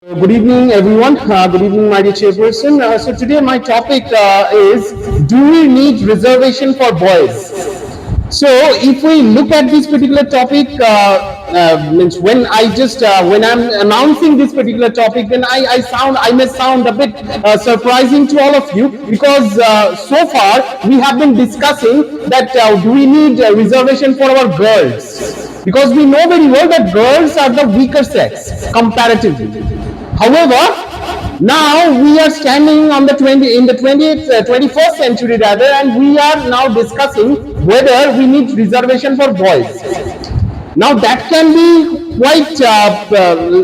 Good evening, everyone. Good evening, my dear chairperson. So today my topic is: do we need reservation for boys? So if we look at this particular topic, means when I'm announcing this particular topic, then I may sound a bit surprising to all of you, because so far we have been discussing that do we need reservation for our girls, because we know very well that girls are the weaker sex comparatively. However, now we are standing on the 21st century rather, and we are now discussing whether we need reservation for boys. Now that can be quite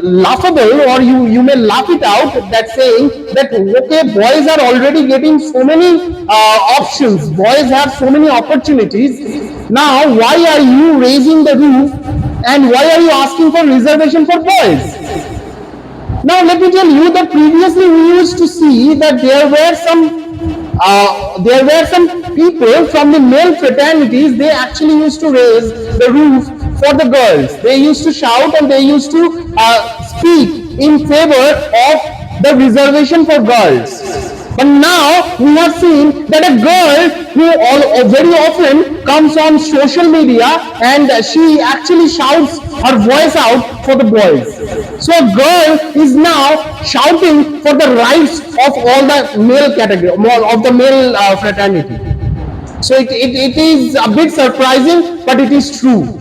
laughable, or you may laugh it out, that saying that okay, boys are already getting so many options, boys have so many opportunities. Now why are you raising the roof, and why are you asking for reservation for boys? Now let me tell you that previously we used to see that there were some people from the male fraternities. They actually used to raise the roof for the girls. They used to shout, and they used to speak in favor of the reservation for girls. But now we have seen that a girl who very often comes on social media, and she actually shouts her voice out for the boys. So a girl is now shouting for the rights of all the male category, of the male fraternity. So it is a bit surprising, but it is true.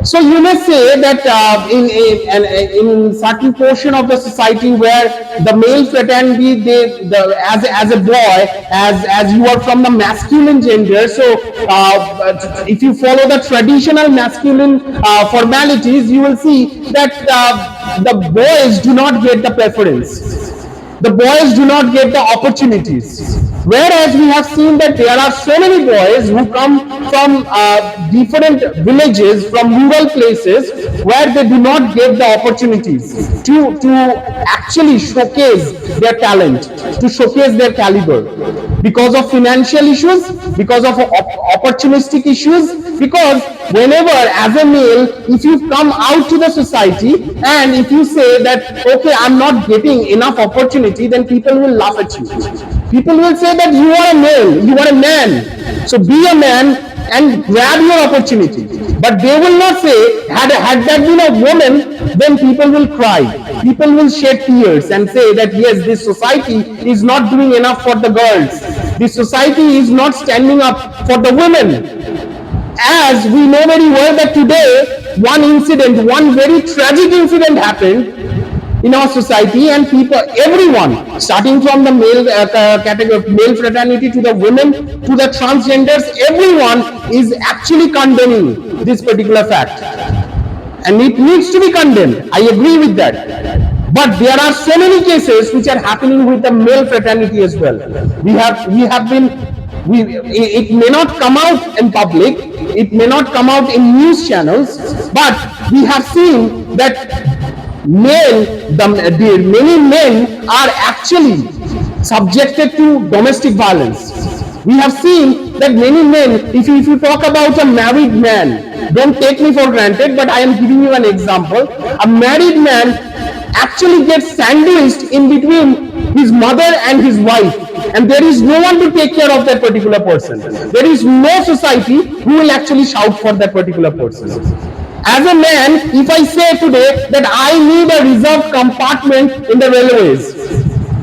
So you may say that in certain portion of the society where the male fraternity, as a boy, as you are from the masculine gender, so if you follow the traditional masculine formalities, you will see that the boys do not get the preference. The boys do not get the opportunities. Whereas we have seen that there are so many boys who come from different villages, from rural places, where they do not get the opportunities to actually showcase their talent, to showcase their caliber, because of financial issues, because of opportunistic issues. Because whenever, as a male, if you come out to the society and if you say that okay, I'm not getting enough opportunity, then people will laugh at you. People will say that you are a male, you are a man, so be a man and grab your opportunity. But they will not say, had that been a woman, then people will cry, people will shed tears and say that yes, this society is not doing enough for the girls, this society is not standing up for the women. As we know very well that today one very tragic incident happened in our society, and everyone, starting from the male category, male fraternity, to the women, to the transgenders, everyone is actually condemning this particular fact, and it needs to be condemned. I agree with that. But there are so many cases which are happening with the male fraternity as well. It may not come out in public, it may not come out in news channels, but we have seen that many men are actually subjected to domestic violence. We have seen that many men, if you talk about a married man, don't take me for granted, but I am giving you an example. A married man actually gets sandwiched in between his mother and his wife, and there is no one to take care of that particular person. There is no society who will actually shout for that particular person. As a man, if I say today that I need a reserved compartment in the railways,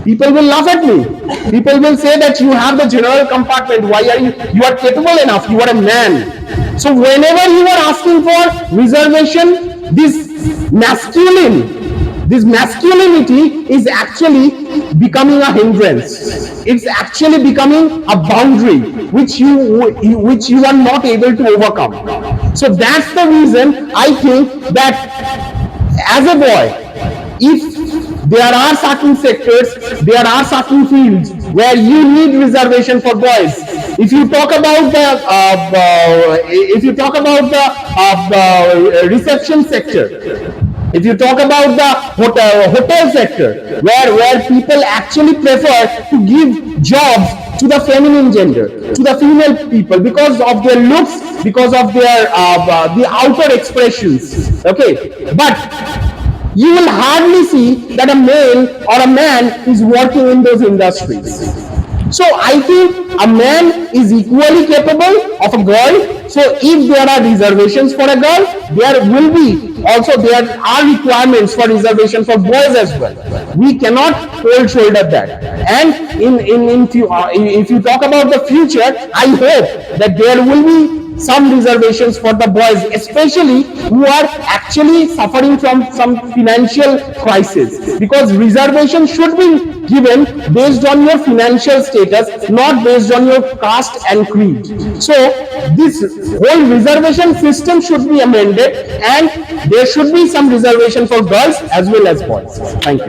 people will laugh at me. People will say that you have the general compartment. Why are you are capable enough, you are a man. So whenever you are asking for reservation, this masculinity is actually becoming a hindrance. It's actually becoming a boundary which you are not able to overcome. So that's the reason I think that as a boy, if there are certain sectors, there are certain fields where you need reservation for boys. If you talk about the reception sector, if you talk about the hotel sector, where people actually prefer to give jobs to the feminine gender, to the female people, because of their looks, because of their the outer expressions. Okay, but You will hardly see that a male or a man is working in those industries. So I think a man is equally capable of a girl. So if there are reservations for a girl, there will be also there are requirements for reservation for boys as well. We cannot cold shoulder that. And if you talk about the future, I hope that there will be some reservations for the boys, especially who are actually suffering from some financial crisis, because reservation should be given based on your financial status, not based on your caste and creed. So this whole reservation system should be amended, and there should be some reservation for girls as well as boys. Thank you.